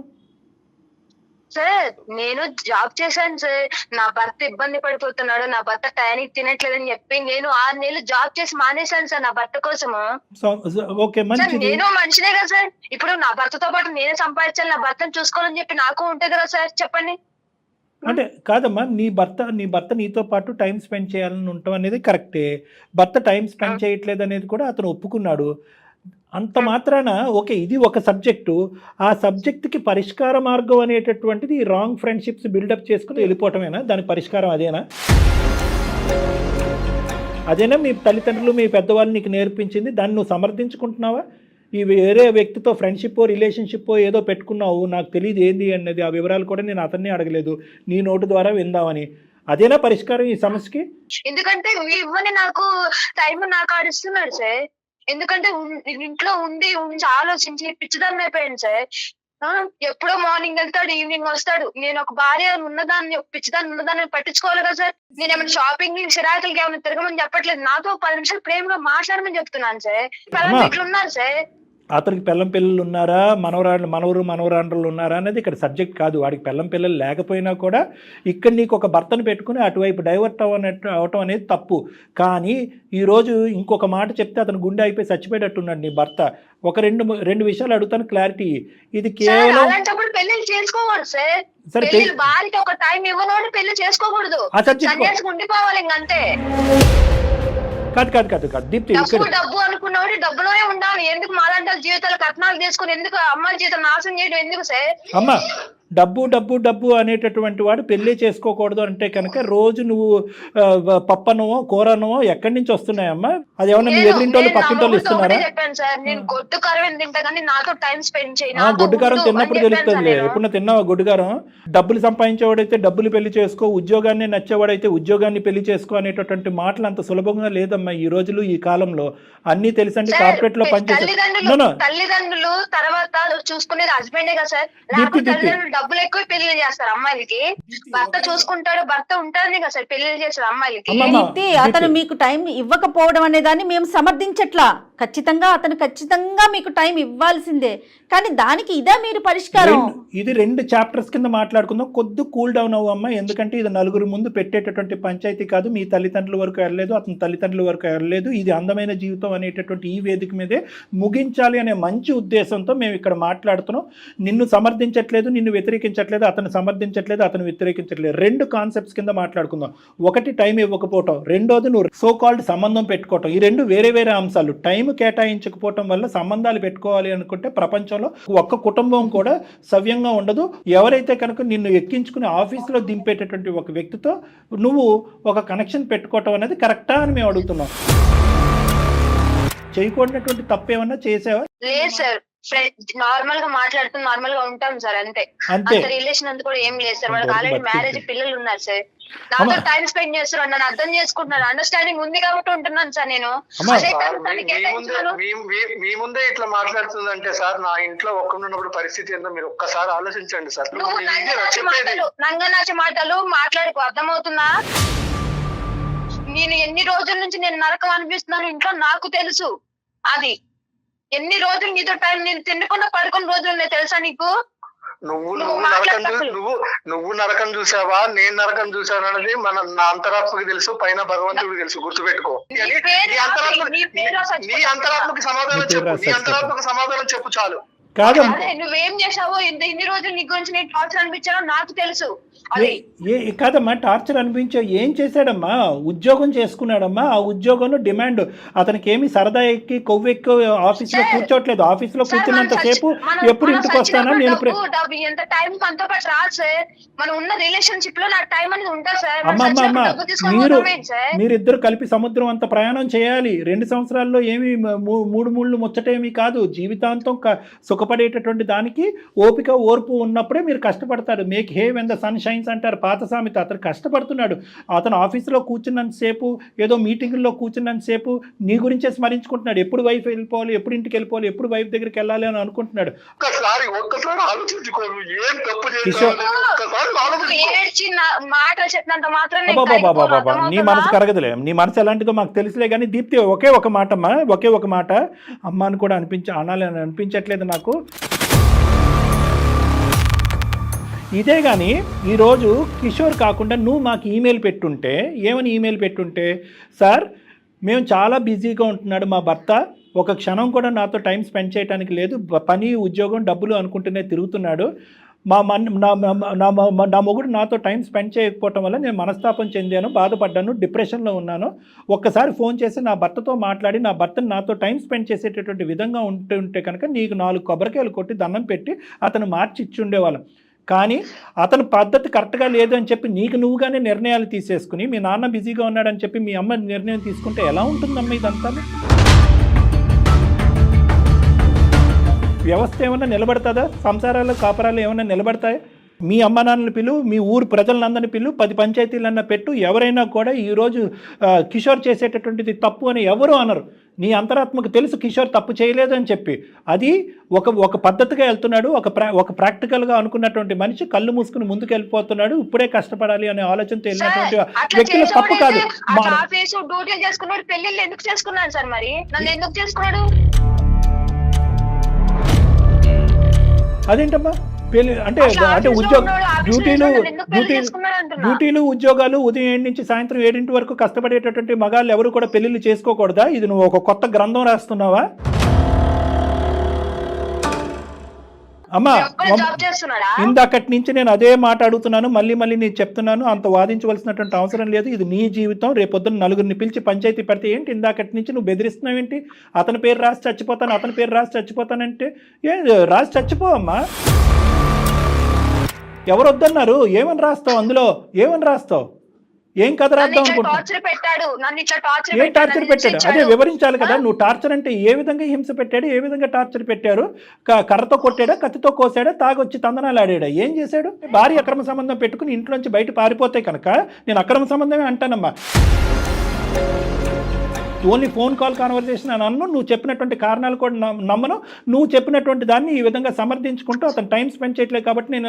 సార్ నేను జాబ్ చేశాను సార్. నా భర్త ఇబ్బంది పడిపోతున్నాడు, నా భర్త టైంకి తినట్లేదని చెప్పి నేను 6 నెలలు జాబ్ చేసి మానేశాను సార్ నా భర్త కోసము. నేను మనిషినే కదా సార్. ఇప్పుడు నా భర్తతో పాటు నేనే సంపాదించాలి, నా భర్తను చూసుకోవాలని చెప్పి నాకు ఉంటే కదా సార్. చెప్పండి. అంటే కాదమ్మా, నీ భర్త నీతో పాటు టైం స్పెండ్ చేయాలని ఉండటం అనేది కరెక్టే. భర్త టైం స్పెండ్ చేయట్లేదు అనేది కూడా అతను ఒప్పుకున్నాడు. అంత మాత్రాన ఓకే, ఇది ఒక సబ్జెక్టు. ఆ సబ్జెక్టుకి పరిష్కార మార్గం అనేటటువంటిది రాంగ్ ఫ్రెండ్షిప్స్ బిల్డప్ చేసుకుని వెళ్ళిపోవటమేనా దానికి పరిష్కారం? అదేనా మీ తల్లిదండ్రులు, మీ పెద్దవాళ్ళు నీకు నేర్పించింది? దాన్ని నువ్వు సమర్థించుకుంటున్నావా? ఈ వేరే వ్యక్తితో ఫ్రెండ్షిప్ రిలేషన్షిప్ ఏదో పెట్టుకున్నావు, నాకు తెలియదు ఏంది అన్నది, ఆ వివరాలు కూడా నేను అతన్ని అడగలేదు, నీ నోటు ద్వారా విందామని. అదేనా పరిష్కారం ఈ సమస్యకి? ఎందుకంటే ఇవ్వని నాకు టైం నాకు ఆడిస్తున్నాడు సార్. ఎందుకంటే ఇంట్లో ఉండి ఆలోచించి పిచ్చిదాన్ని అయిపోయాను సార్. ఎప్పుడో మార్నింగ్ వెళ్తాడు, ఈవినింగ్ వస్తాడు. నేను ఒక భార్య ఉన్నదాన్ని, ఒక పిచ్చిదాన్ని ఉన్నదాన్ని పట్టించుకోవాలి కదా సార్. నేను ఏమైనా షాపింగ్ సిరాకులకి ఏమైనా తిరగమని చెప్పట్లేదు. నాతో 10 నిమిషాలు ప్రేమగా మాట్లాడమని చెప్తున్నాను సార్. ఇట్లున్నారు సార్. అతనికి పెళ్ళం పిల్లలు ఉన్నారా, మనవరాండ్రులు ఉన్నారా అనేది ఇక్కడ సబ్జెక్ట్ కాదు. వాడికి పెళ్ళం పిల్లలు లేకపోయినా కూడా ఇక్కడ నీకు ఒక భర్తను పెట్టుకుని అటువైపు డైవర్ట్ అవటం అనేది తప్పు. కానీ ఈరోజు ఇంకొక మాట చెప్తే అతను గుండె అయిపోయి చచ్చిపోయేటట్టున్నాడు నీ భర్త. ఒక రెండు విషయాలు అడుగుతాను, క్లారిటీ. ఇది కేవలం అలాంటప్పుడు పెళ్లి చేసుకోకూడదు సార్. సరే, భార్యకి ఒక టైం ఇవ్వనోడు పెళ్లి చేసుకోకూడదు, సన్యాసికి ఉండిపోవాలి ఇంకంతే. కాదు దీప్తి, డబ్బు అనుకున్నవాడు డబ్బులోనే ఉండాలి. ఎందుకు మాలాంటి జీవితాలు కట్నాలు తీసుకుని ఎందుకు అమ్మాయిల జీవితం నాశనం చేయడం ఎందుకు సార్? అమ్మా, డబ్బు అనేటటువంటి వాడు పెళ్లి చేసుకోకూడదు అంటే కనుక రోజు నువ్వు పప్పనమో కూరనమో ఎక్కడి నుంచి వస్తున్నాయమ్మా? అది ఏమన్నా మీ ఎదురింటోళ్ళు పక్కింటోళ్ళు ఇస్తున్నారా? చెప్పాను సార్, నేను గొడ్డు కారం తింటా కానీ నాతో టైం స్పెండ్ చేయను. గొడ్డు కారం తిన్నప్పుడు తెలుస్తుంది. ఎప్పుడన్నా తిన్నావా గొడ్డు కారం? డబ్బులు సంపాదించేవాడైతే డబ్బులు పెళ్లి చేసుకో, ఉద్యోగాన్ని నచ్చేవాడైతే ఉద్యోగాన్ని పెళ్లి చేసుకో అనేటటువంటి మాటలు అంత సులభంగా లేదమ్మా ఈ రోజులు, ఈ కాలంలో. అన్ని తెలుసండి. కార్పొరేట్ లో పనిచేసే తల్లిదండ్రులు తర్వాత చూసుకునేది హస్బెండే కదా సార్. డబ్బులు ఎక్కువ పెళ్లి చేస్తారు అమ్మాయిలకి. భర్త చూసుకుంటాడు, భర్త ఉంటాడని కదా సార్ పెళ్లి చేస్తారు అమ్మాయిలకి. అతను మీకు టైం ఇవ్వకపోవడం అనే దాన్ని మేము సమర్థించట్లా. ఖచ్చితంగా మీకు టైం ఇవ్వాల్సిందే. కానీ దానికి ఇదే మీరు పరిష్కారం? ఇది 2 చాప్టర్స్ కింద మాట్లాడుకుందాం. కొద్ది కూల్ డౌన్ అవ్వమ్మా. ఎందుకంటే ఇది నలుగురు ముందు పెట్టేటటువంటి పంచాయతీ కాదు. మీ తల్లిదండ్రుల వరకు వెళ్ళలేదు, అతని తల్లిదండ్రుల వరకు వెళ్ళలేదు. ఇది అందమైన జీవితం అనేటటువంటి ఈ వేదిక మీదే ముగించాలి అనే మంచి ఉద్దేశంతో మేము ఇక్కడ మాట్లాడుతున్నాం. నిన్ను సమర్థించట్లేదు, నిన్ను వ్యతిరేకించట్లేదు, అతను సమర్థించట్లేదు, అతను వ్యతిరేకించట్లేదు. 2 కాన్సెప్ట్స్ కింద మాట్లాడుకుందాం. ఒకటి టైం ఇవ్వకపోవటం, రెండోది నువ్వు సో కాల్డ్ సంబంధం పెట్టుకోవటం. ఈ 2 వేరే అంశాలు. టైం కేటాయించకపోవటం వల్ల సంబంధాలు పెట్టుకోవాలి అనుకుంటే ప్రపంచంలో ఒక్క కుటుంబం కూడా సవ్యంగా ఉండదు. ఎవరైతే కనుక నిన్ను ఎక్కించుకుని ఆఫీస్లో దింపేటటువంటి ఒక వ్యక్తితో నువ్వు ఒక కనెక్షన్ పెట్టుకోవటం అనేది కరెక్టా అని మేము అడుగుతున్నాం. చేయకూడనటువంటి తప్పు ఏమన్నా చేసావా? లేదు సార్, నార్మల్ గా మాట్లాడుతూ నార్మల్ గా ఉంటాం సార్, అంతే. రిలేషన్ అంతా కూడా ఏం లేదు సార్. వాళ్ళకి ఆల్రెడీ మ్యారేజ్, పిల్లలు ఉన్నారు సార్. నాతో టైం స్పెండ్ చేస్తున్నారు, నన్ను అర్థం చేసుకుంటున్నారు, అండర్స్టాండింగ్ ఉంది కాబట్టి ఉంటున్నాను సార్ నేను. మీ ముందే ఇట్లా మాట్లాడుతుందంటే సార్, నా ఇంట్లో ఒక్కడున్నప్పుడు పరిస్థితి ఏందో మీరు ఒక్కసారి ఆలోచించండి సార్. నంగనాచి మాటలు మాట్లాడుకో, అర్థమవుతుందా? నేను ఎన్ని రోజుల నుంచి నేను నరకం అనిపిస్తున్నాను ఇంట్లో, నాకు తెలుసు. అది ఎన్ని రోజులు నీతో టైం నేను తినకుండా పడుకున్న రోజులు ఉన్నాయి తెలుసా నీకు? నువ్వు నరకం చూసావా, నేను నరకం చూసాను అనేది నా అంతరాత్మకి తెలుసు, పైన భగవంతుడికి తెలుసు. గుర్తుపెట్టుకో. నీ అంతరాత్మకి సమాధానం చెప్పు చాలు. నువ్వేం చేసావో ఇన్ని రోజులు నీ గురించి నేను టార్చర్ అనిపించానో నాకు తెలుసు. కాదమ్మా, టార్చర్ అనిపించా. ఏం చేశాడమ్మా? ఉద్యోగం చేసుకున్నాడమ్మా. ఆ ఉద్యోగంలో డిమాండ్. అతనికి ఏమి సరదా ఎక్కి కొవ్వెక్కి ఆఫీస్ లో కూర్చోట్లేదు. ఆఫీస్ లో కూర్చున్నంత సేపు ఎప్పుడు ఇంటికి వస్తానా నేను ఎంత టైం మనతో పాటు రాదు సార్. మనం ఉన్న రిలేషన్షిప్ లో నాకు టైం అనేది ఉంటుంది సార్. మీరిద్దరు కలిపి సముద్రం అంత ప్రయాణం చేయాలి. 2 సంవత్సరాల్లో ఏమి 3 ముళ్ళు ముచ్చటేమి కాదు. జీవితాంతం సుఖపడేటటువంటి దానికి ఓపిక ఓర్పు ఉన్నప్పుడే మీరు కష్టపడతారు. Make hay when the sun shines అంటారు పాత సామెత. అతను కష్టపడుతున్నాడు. అతను ఆఫీసులో కూర్చున్నంతసేపు, ఏదో మీటింగుల్లో కూర్చున్నంతసేపు నీ గురించే స్మరించుకుంటున్నాడు. ఎప్పుడు వైఫ్ వెళ్ళిపోవాలి, ఎప్పుడు ఇంటికి వెళ్ళిపోవాలి, ఎప్పుడు వైఫ్ దగ్గరికి వెళ్ళాలి అని అనుకుంటున్నాడు. నీ మనసు కరగదులే. నీ మనసు ఎలాంటిదో మాకు తెలుసులే. కానీ దీప్తి, ఒకే ఒక మాట అమ్మ అని కూడా అనాలని అనిపించట్లేదు నాకు. ఇదే కానీ ఈరోజు కిషోర్ కాకుండా నువ్వు మాకు ఈమెయిల్ పెట్టుంటే, ఏమని ఈమెయిల్ పెట్టుంటే, సార్ మేము చాలా బిజీగా ఉంటున్నాడు మా భర్త, ఒక క్షణం కూడా నాతో టైం స్పెండ్ చేయడానికి లేదు, పని ఉద్యోగం డబ్బులు అనుకుంటూనే తిరుగుతున్నాడు, నా మొగుడు నాతో టైం స్పెండ్ చేయకపోవటం వల్ల నేను మనస్తాపం చెందాను, బాధపడ్డాను, డిప్రెషన్లో ఉన్నాను. ఒక్కసారి ఫోన్ చేసి నా భర్తతో మాట్లాడి నా భర్తను నాతో టైం స్పెండ్ చేసేటటువంటి విధంగా ఉంటే కనుక నీకు 4 కొబ్బరికాయలు కొట్టి దండం పెట్టి అతను మార్చి ఇచ్చి ఉండేవాళ్ళం. కానీ అతను పద్ధతి కరెక్ట్గా లేదు అని చెప్పి నీకు నువ్వుగానే నిర్ణయాలు తీసేసుకుని, మీ నాన్న బిజీగా ఉన్నాడని చెప్పి మీ అమ్మ నిర్ణయం తీసుకుంటే ఎలా ఉంటుందమ్మా ఇదంతా? వ్యవస్థ ఏమన్నా నిలబడుతుందా? సంసారాలు కాపురాలు ఏమన్నా నిలబడతాయి? మీ అమ్మ నాన్నని పిలు, మీ ఊరు ప్రజలందరినీ పిలు, 10 పంచాయతీలన్నా పెట్టు, ఎవరైనా కూడా ఈరోజు కిషోర్ చేసేటటువంటిది తప్పు అని ఎవరు అనరు. నీ అంతరాత్మకు తెలుసు కిషోర్ తప్పు చేయలేదని చెప్పి. అది ఒక పద్ధతిగా వెళ్తున్నాడు, ఒక ప్రాక్టికల్గా అనుకున్నటువంటి మనిషి కళ్ళు మూసుకుని ముందుకు వెళ్ళిపోతున్నాడు. ఇప్పుడే కష్టపడాలి అనే ఆలోచనతో వెళ్ళినటువంటి వ్యక్తులు తప్పు కాదు. డ్యూటీలు చేసుకున్నాడు, పెళ్లిళ్ళు ఎందుకు చేసుకున్నాడు సార్? మరి నన్ను ఎందుకు చేసుకున్నాడు? అదేంటమ్మా పెళ్లి అంటే డ్యూటీలు ఉద్యోగాలు ఉదయం 7 నుంచి సాయంత్రం 7 వరకు కష్టపడేటటువంటి మగాళ్ళు ఎవరు కూడా పెళ్లిళ్ళు చేసుకోకూడదా? ఇది నువ్వు ఒక కొత్త గ్రంథం రాస్తున్నావా అమ్మా? ఇందాకటి నుంచి నేను అదే మాట అడుగుతున్నాను, మళ్ళీ నేను చెప్తున్నాను, అంత వాదించవలసినటువంటి అవసరం లేదు. ఇది నీ జీవితం. రేపొద్దున నలుగురిని పిలిచి పంచాయతీ పెడితే ఏంటి? ఇందాకటి నుంచి నువ్వు బెదిరిస్తున్నావు ఏంటి? అతని పేరు రాసి చచ్చిపోతాను, అతని పేరు రాసి చచ్చిపోతానంటే రాసి చచ్చిపోవమ్మా. ఎవరు వద్దన్నారు? ఏమని రాస్తావు అందులో? ఏమని రాస్తావు? ఏం కథ రాద్దాం అనుకుంటున్నావు? ఏం టార్చర్ పెట్టాడు? అదే వివరించాలి కదా. నువ్వు టార్చర్ అంటే ఏ విధంగా హింస పెట్టాడు, ఏ విధంగా టార్చర్ పెట్టారు? కర్రతో కొట్టాడా, కత్తితో కోసాడా, తాగొచ్చి తందనాలు ఆడాడా? ఏం చేశాడు? భార్య అక్రమ సంబంధం పెట్టుకుని ఇంట్లోంచి బయట పారిపోతే కనుక నేను అక్రమ సంబంధమే అంటానమ్మా. ఓన్లీ ఫోన్ కాల్ కాన్వర్సేషన్ అని అన్ను. నువ్వు చెప్పినటువంటి కారణాలు కూడా నమ్మను. నువ్వు చెప్పినటువంటి దాన్ని ఈ విధంగా సమర్థించుకుంటూ అతను టైం స్పెండ్ చేయట్లేదు కాబట్టి నేను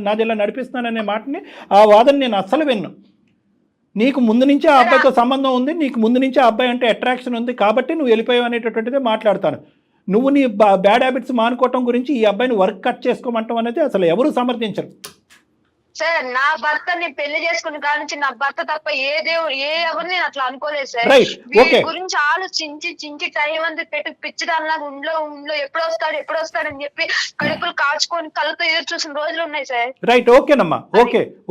నాది ఇలా నడిపిస్తున్నాననే మాటని, ఆ వాదన నేను అస్సలు విన్ను. నీకు ముందు నుంచే ఆ అబ్బాయితో సంబంధం ఉంది, నీకు ముందు నుంచే ఆ అబ్బాయి అంటే అట్రాక్షన్ ఉంది కాబట్టి నువ్వు వెళ్ళిపోయావు అనేటటువంటిదే మాట్లాడతాను. నువ్వు నీ బ్యాడ్ హ్యాబిట్స్ మానుకోవటం గురించి ఈ అబ్బాయిని వర్క్ కట్ చేసుకోమంటాం అనేది అసలు ఎవరు సమర్థించరు. సార్ నా భర్తని పెళ్లి చేసుకుని కాడ నుంచి నా భర్త తప్ప ఏ ఎవరు నేను అట్లా అనుకోలేదు సార్. గురించి ఆలోచించి టైం అంతా పెట్టి పిచ్చిదానిలాగా ఉండ్లో ఎప్పుడు వస్తాడు అని చెప్పి కడుపులు కాచుకొని కళ్ళతో ఎదురు చూసిన రోజులు ఉన్నాయి సార్. రైట్, ఓకేనమ్మా,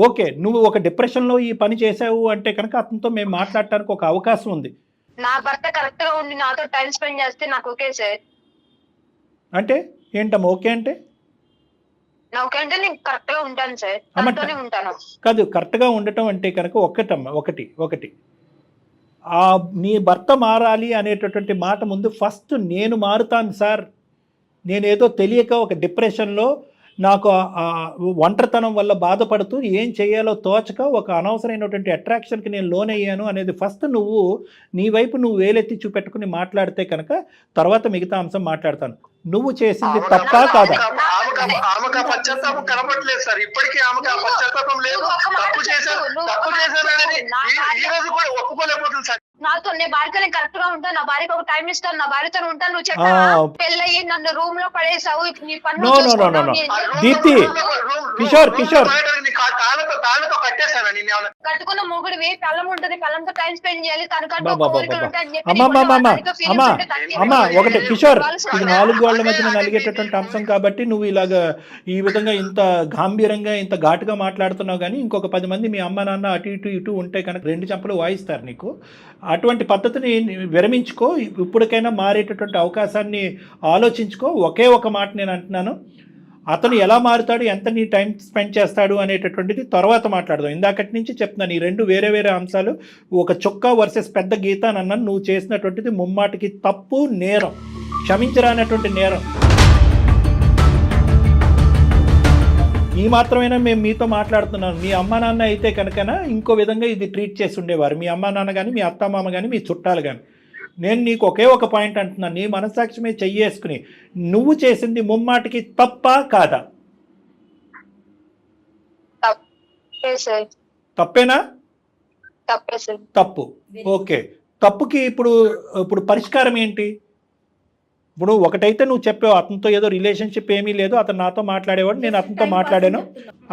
ఓకే. నువ్వు ఒక డిప్రెషన్ లో ఈ పని చేసావు అంటే కనుక అతనితో మేము మాట్లాడటానికి ఒక అవకాశం ఉంది. నా భర్త కరెక్ట్ గా ఉండి నాతో టైం స్పెండ్ చేస్తే నాకు ఓకే సార్. అంటే ఏంటమ్మా ఓకే అంటే? నేను కరెక్ట్ గా ఉంటాను సార్, ఉంటాను. కాదు, కరెక్ట్ గా ఉండటం అంటే కనుక ఒకటి నీ భర్త మారాలి అనేటటువంటి మాట ముందు ఫస్ట్ నేను మారుతాను సార్, నేనేదో తెలియక ఒక డిప్రెషన్లో నాకు ఒంటరితనం వల్ల బాధపడుతూ ఏం చేయాలో తోచక ఒక అనవసరమైనటువంటి అట్రాక్షన్కి నేను లోనయ్యాను అనేది ఫస్ట్ నువ్వు నీ వైపు నువ్వు వేలెత్తి చూపెట్టుకుని మాట్లాడితే కనుక తర్వాత మిగతా అంశం మాట్లాడతాను. నువ్వు చేసింది తప్పా కాదా? ఆమెకు పశ్చాత్తాపం కనబడలేదు సార్, ఇప్పటికీ ఆమెకు ఆ పశ్చాత్తాపం లేదు. తప్పు చేశానని ఈ రోజు కూడా ఒప్పుకోలేకపోతుంది సార్. నాతో నీ భార్యతో నేను కరెక్ట్ గా ఉంటాను, నా భార్యకు ఒక టైం ఇస్తాను, నా భార్యతో ఉంటాను. నువ్వు చెప్పావు పెళ్ళయి నన్ను రూమ్ లో పడేసావు, నీ పన్ను దీప్తి, కిషోర్ కట్టుకున్న మొగుడివి కళ్ళం ఉంటది, కళ్ళంతో టైం స్పెండ్ చేయాలి, అమ్మా. ఒకటి కిషోర్, ఇది 4 గోళ్ల మధ్యన నలిగేటటువంటి అంశం కాబట్టి నువ్వు ఇలాగా ఈ విధంగా ఇంత గాంభీరంగా ఇంత ఘాటుగా మాట్లాడుతున్నావు. కానీ ఇంకొక 10 మంది మీ అమ్మ నాన్న అటు ఇటు ఉంటే కనుక 2 చెంపలు వాయిస్తారు నీకు. అటువంటి పద్ధతిని విరమించుకో, ఇప్పటికైనా మారేటటువంటి అవకాశాన్ని ఆలోచించుకో. ఒకే ఒక మాట నేను అంటున్నాను, అతను ఎలా మారుతాడు, ఎంత నీ టైం స్పెండ్ చేస్తాడు అనేటటువంటిది తర్వాత మాట్లాడదాం. ఇందాకటి నుంచి చెప్తున్నాను, ఈ 2 వేరే అంశాలు. ఒక చొక్కా వర్సెస్ పెద్ద గీత అని అన్నాను. నువ్వు చేసినటువంటిది ముమ్మాటికి తప్పు, నేరం, క్షమించరానటువంటి నేరం. ఈ మాత్రమైనా మేము మీతో మాట్లాడుతున్నాను. మీ అమ్మ నాన్న అయితే కనుకనా ఇంకో విధంగా ఇది ట్రీట్ చేసి ఉండేవారు. మీ అమ్మ నాన్న కానీ, మీ అత్తమామ కానీ, మీ చుట్టాలు కానీ. నేను నీకు ఒకే ఒక పాయింట్ అంటున్నాను, నీ మనస్సాక్షి మీద చెయ్యేసుకుని నువ్వు చేసింది ముమ్మాటికి తప్పా కాదా? తప్పేనా? తప్పు. ఓకే, తప్పుకి ఇప్పుడు పరిష్కారం ఏంటి? ఇప్పుడు ఒకటైతే నువ్వు చెప్పావు, అతనితో ఏదో రిలేషన్షిప్ ఏమీ లేదు, అతను నాతో మాట్లాడేవాడు, నేను అతనితో మాట్లాడాను.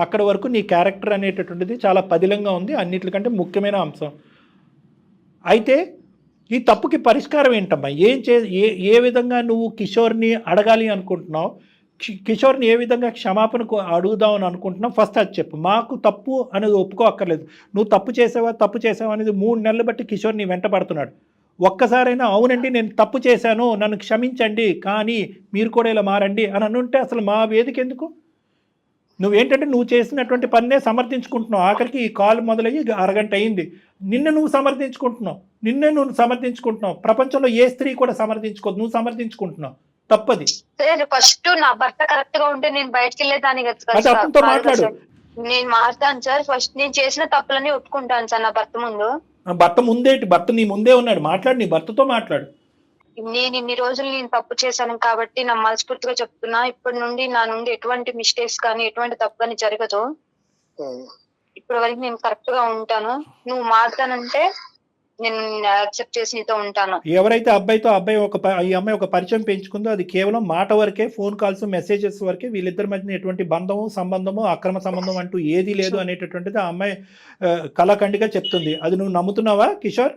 అక్కడి వరకు నీ క్యారెక్టర్ అనేటటువంటిది చాలా పదిలంగా ఉంది, అన్నిటికంటే ముఖ్యమైన అంశం. అయితే ఈ తప్పుకి పరిష్కారం ఏంటమ్మా? ఏ విధంగా నువ్వు కిషోర్ని అడగాలి అనుకుంటున్నావు? కిషోర్ని ఏ విధంగా క్షమాపణకు అడుగుదామని అనుకుంటున్నావు? ఫస్ట్ అది చెప్పు. మాకు తప్పు అనేది ఒప్పుకోక్కర్లేదు. నువ్వు తప్పు చేసావా అనేది 3 నెలలు బట్టి కిషోర్ని వెంట పడుతున్నాడు. ఒక్కసారైనా అవునండి నేను తప్పు చేశాను, నన్ను క్షమించండి, కానీ మీరు కూడా ఇలా మారండి అని అనుంటే అసలు మా వేదిక ఎందుకు? నువ్వేంటంటే నువ్వు చేసినటువంటి పన్నే సమర్థించుకుంటున్నావు. ఆఖరికి ఈ కాల్ మొదలయ్యి 1 అరగంట అయింది. నువ్వు సమర్థించుకుంటున్నావు. ప్రపంచంలో ఏ స్త్రీ కూడా సమర్థించుకోదు, నువ్వు సమర్థించుకుంటున్నావు. తప్పది. సరే ఫస్ట్ నా భర్త కరెక్ట్ గా ఉంటే నేను బయటకు వెళ్ళేదాన్ని కదా అది అతనితో సార్. మాట్లాడు. నేను మారుతాను సార్. ఫస్ట్ నేను చేసిన తప్పులని ఒప్పుకుంటాను సార్ నా భర్త ముందు. భర్త ముందేటి, భర్త నీ ముందే ఉన్నాడు, మాట్లాడు, నీ భర్తతో మాట్లాడు. నేను ఇన్ని రోజులు నేను తప్పు చేశాను కాబట్టి నా మనస్ఫూర్తిగా చెప్తున్నా, ఇప్పటి నుండి నా నుండి ఎటువంటి మిస్టేక్స్ కానీ ఎటువంటి తప్పు కానీ జరగదు. ఇప్పటి వరకు నేను కరెక్ట్ గా ఉంటాను. నువ్వు మారుతానంటే నేను యాక్సెప్ట్ చేసి నీతో ఉంటాను. ఎవరైతే అబ్బాయితో ఈ అమ్మాయి ఒక పరిచయం పెంచుకుందో అది కేవలం మాట వరకే, ఫోన్ కాల్స్ మెసేజెస్ వరకే. వీళ్ళిద్దరి మధ్యన ఎటువంటి బంధము సంబంధము అక్రమ సంబంధం అంటూ ఏది లేదు అనేటటువంటిది ఆ అమ్మాయి కళాఖండిగా చెప్తుంది. అది నువ్వు నమ్ముతున్నావా కిషోర్?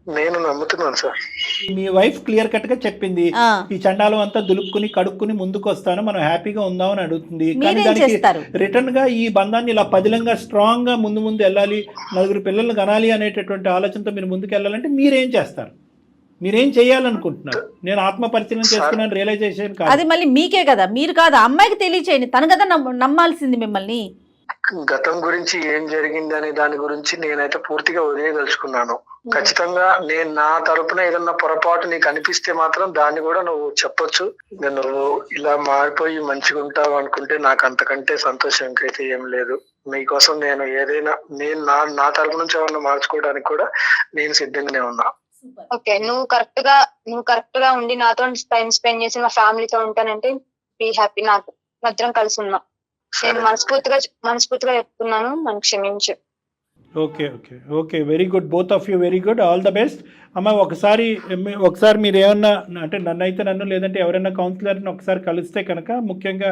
నేను నమ్ముతున్నాను సార్. మీ వైఫ్ క్లియర్ కట్ గా చెప్పింది, ఈ చండాలం అంతా దులుపుకుని కడుక్కుని ముందుకు వస్తాను, మనం హ్యాపీగా ఉందామని అడుగుతుంది. కానీ దానికి రిటర్న్ గా ఈ బంధాన్ని ఇలా పదిలంగా స్ట్రాంగ్ గా ముందు వెళ్ళాలి, నలుగురు పిల్లల్ని కనాలి అనేటటువంటి ఆలోచనతో మీరు ముందుకు వెళ్ళాలంటే మీరేం చేస్తారు? మీరేం చేయాలనుకుంటున్నారు? నేను ఆత్మ పరిశీలన చేసుకున్నాను, రియలైజేషన్ కాదు. అది మళ్ళీ మీకే కదా, మీరు కాదు అమ్మాయికి తెలియచేయండి, తను కదా నమ్మాల్సింది మిమ్మల్ని. గతం గురించి ఏం జరిగింది అనే దాని గురించి నేనైతే పూర్తిగా వదిలేదలుచుకున్నాను. ఖచ్చితంగా నేను నా తరపున ఏదన్నా పొరపాటు నీకు అనిపిస్తే మాత్రం దాన్ని కూడా నువ్వు చెప్పొచ్చు. నువ్వు ఇలా మారిపోయి మంచిగా ఉంటావు అనుకుంటే నాకు అంతకంటే సంతోషం అయితే ఏం లేదు. మీకోసం నేను ఏదైనా నా తరపు నుంచి ఏమన్నా మార్చుకోవడానికి కూడా నేను సిద్ధంగానే ఉన్నా. ఓకే, నువ్వు కరెక్ట్ గా ఉండి నాతో టైం స్పెండ్ చేసి మా ఫ్యామిలీతో ఉంటానంటే బీ హ్యాపీ. నాకు మధ్యం కలిసి ఉన్నాం. నేను మనస్ఫూర్తిగా చెప్తున్నాను, నన్ను క్షమించు. Okay okay okay, very good, both of you, very good, all the best. అమ్మ ఒకసారి మీరు ఏమన్నా అంటే నన్ను లేదంటే ఎవరైనా కౌన్సిలర్ని ఒకసారి కలిస్తే కనుక ముఖ్యంగా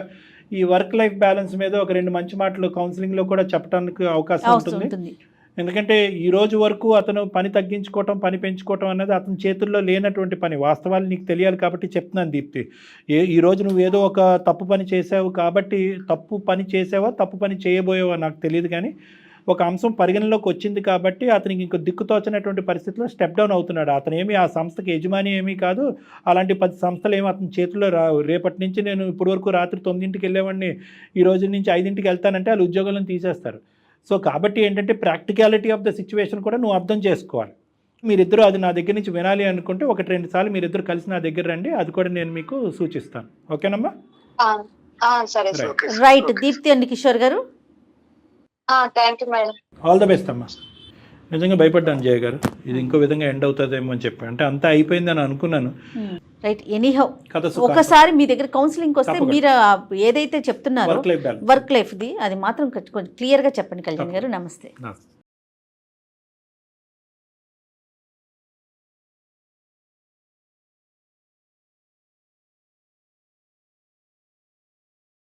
ఈ వర్క్ లైఫ్ బ్యాలెన్స్ మీద ఒక 2 మంచి మాటలు కౌన్సిలింగ్లో కూడా చెప్పడానికి అవకాశం ఉంటుంది. ఎందుకంటే ఈ రోజు వరకు అతను పని తగ్గించుకోవటం, పని పెంచుకోవటం అనేది అతని చేతుల్లో లేనటువంటి పని. వాస్తవాలు నీకు తెలియాలి కాబట్టి చెప్తున్నాను దీప్తి. ఈ రోజు నువ్వు ఏదో ఒక తప్పు పని చేసావు కాబట్టి తప్పు పని చేసావా తప్పు పని చేయబోయావా నాకు తెలియదు, కానీ ఒక అంశం పరిగణలోకి వచ్చింది కాబట్టి అతనికి ఇంకో దిక్కుతోచినటువంటి పరిస్థితిలో స్టెప్ డౌన్ అవుతున్నాడు. అతను ఏమి ఆ సంస్థకి యజమాని ఏమీ కాదు. అలాంటి 10 సంస్థలు ఏమి అతని చేతిలో రావు. రేపటి నుంచి నేను ఇప్పటి వరకు రాత్రి 9ంటికి వెళ్ళేవాడిని, ఈ రోజు నుంచి 5ంటికి వెళ్తానంటే వాళ్ళు ఉద్యోగాలను తీసేస్తారు. సో కాబట్టి ఏంటంటే ప్రాక్టికాలిటీ ఆఫ్ ద సిచ్యువేషన్ కూడా నువ్వు అర్థం చేసుకోవాలి. మీరిద్దరూ అది నా దగ్గర నుంచి వినాలి అనుకుంటే 1-2 సార్లు మీరిద్దరు కలిసి నా దగ్గర రండి, అది కూడా నేను మీకు సూచిస్తాను. ఓకేనమ్మా? సరే రైట్ దీప్తి అండి కిషోర్ గారు. Thank you madam. All the best అమ్మా. నిజంగా భయపడ్డాను జయ గారు, ఇది ఇంకో విధంగా ఎండ్ అవుతుందేమో అని చెప్పి. అంటే అంతా అయిపోయిందని అనుకున్నాను. రైట్, ఎనీహౌ ఒకసారి మీ దగ్గర కౌన్సిలింగ్ వస్తే మీరు ఏదైతే చెప్తున్నారో వర్క్ లైఫ్ది అది మాత్రం కొంచెం క్లియర్గా చెప్పండి కళ్యాణ్ గారు. నమస్తే.